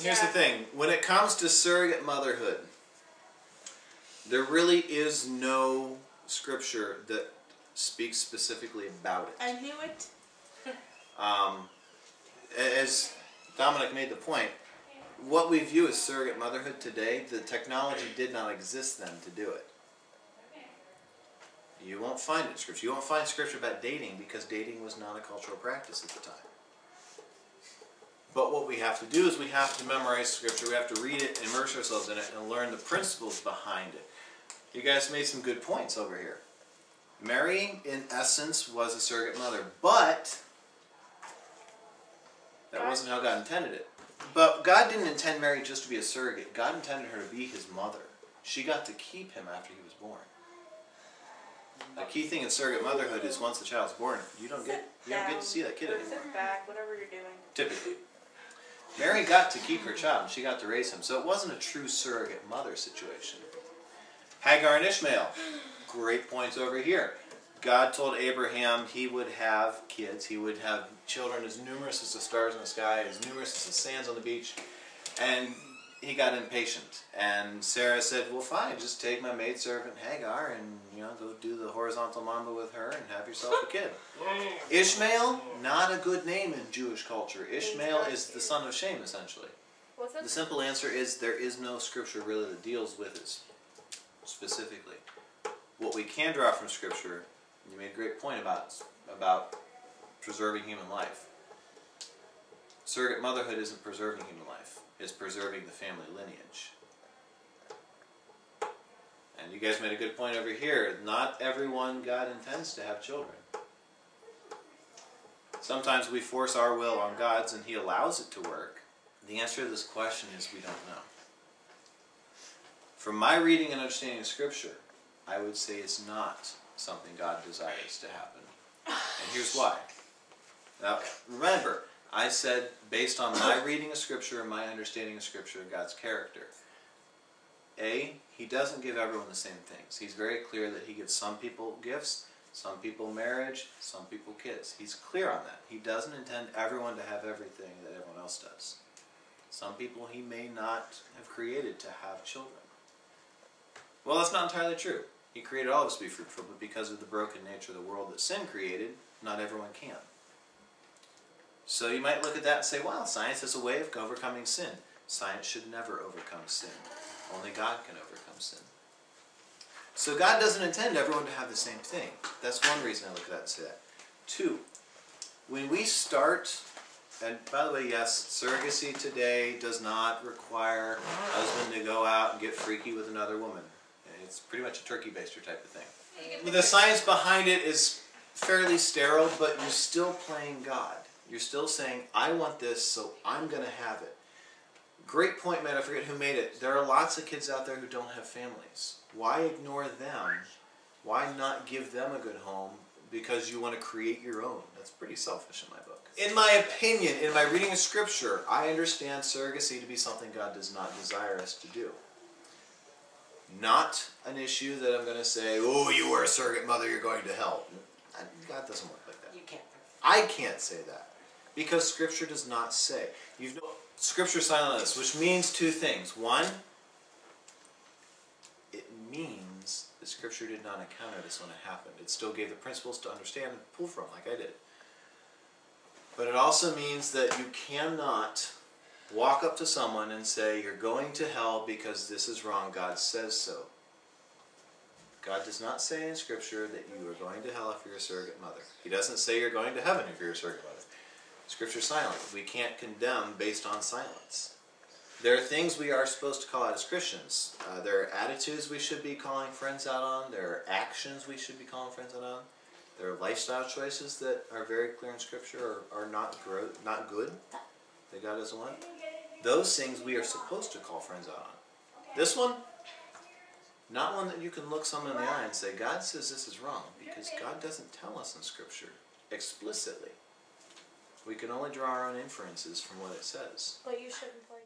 Here's the thing. When it comes to surrogate motherhood, there really is no scripture that speaks specifically about it. I knew it. As Dominic made the point, what we view as surrogate motherhood today, the technology did not exist then to do it. You won't find it in scripture. You won't find scripture about dating because dating was not a cultural practice at the time. But what we have to do is we have to memorize scripture, we have to read it, immerse ourselves in it, and learn the principles behind it. You guys made some good points over here. Mary, in essence, was a surrogate mother, but that wasn't how God intended it. But God didn't intend Mary just to be a surrogate. God intended her to be his mother. She got to keep him after he was born. The key thing in surrogate motherhood is once the child's born, you don't get to see that kid anymore. Sit back, whatever you're doing. Typically. Mary got to keep her child, and she got to raise him. So it wasn't a true surrogate mother situation. Hagar and Ishmael. Great points over here. God told Abraham he would have kids. He would have children as numerous as the stars in the sky, as numerous as the sands on the beach. And he got impatient. And Sarah said, well, fine, just take my maidservant Hagar and, go do the horizontal mamba with her and have yourself a kid. Ishmael, not a good name in Jewish culture. Ishmael is the son of Shem, essentially. The simple answer is there is no scripture really that deals with it specifically. What we can draw from scripture, you made a great point about preserving human life. Surrogate motherhood isn't preserving human life. It's preserving the family lineage. And you guys made a good point over here. Not everyone God intends to have children. Sometimes we force our will on God's and he allows it to work. The answer to this question is we don't know. From my reading and understanding of scripture, I would say it's not something God desires to happen. And here's why. Now, remember, I said based on my reading of scripture and my understanding of scripture and God's character. A, he doesn't give everyone the same things. He's very clear that he gives some people gifts, some people marriage, some people kids. He's clear on that. He doesn't intend everyone to have everything that everyone else does. Some people he may not have created to have children. Well, that's not entirely true. He created all of us to be fruitful, but because of the broken nature of the world that sin created, not everyone can. So you might look at that and say, well, science is a way of overcoming sin. Science should never overcome sin. Only God can overcome sin. So God doesn't intend everyone to have the same thing. That's one reason I look at that and say that. Two, when we start, and by the way, yes, surrogacy today does not require a husband to go out and get freaky with another woman. It's pretty much a turkey baster type of thing. The science behind it is fairly sterile, but you're still playing God. You're still saying, I want this, so I'm going to have it. Great point, man. I forget who made it. There are lots of kids out there who don't have families. Why ignore them? Why not give them a good home because you want to create your own? That's pretty selfish in my book. In my opinion, in my reading of scripture, I understand surrogacy to be something God does not desire us to do. Not an issue that I'm going to say, oh, you were a surrogate mother, you're going to hell. God doesn't work like that. You can't. I can't say that. Because scripture does not say. Scripture silent on this, which means two things. One, it means that scripture did not encounter this when it happened. It still gave the principles to understand and pull from, like I did. But it also means that you cannot walk up to someone and say, you're going to hell because this is wrong. God says so. God does not say in scripture that you are going to hell if you're a surrogate mother. He doesn't say you're going to heaven if you're a surrogate mother. Scripture's silent. We can't condemn based on silence. There are things we are supposed to call out as Christians. There are attitudes we should be calling friends out on. There are actions we should be calling friends out on. There are lifestyle choices that are very clear in Scripture or are not good, that God doesn't want. Those things we are supposed to call friends out on. This one, not one that you can look someone in the eye and say, God says this is wrong, because God doesn't tell us in Scripture explicitly. We can only draw our own inferences from what it says. But you shouldn't play.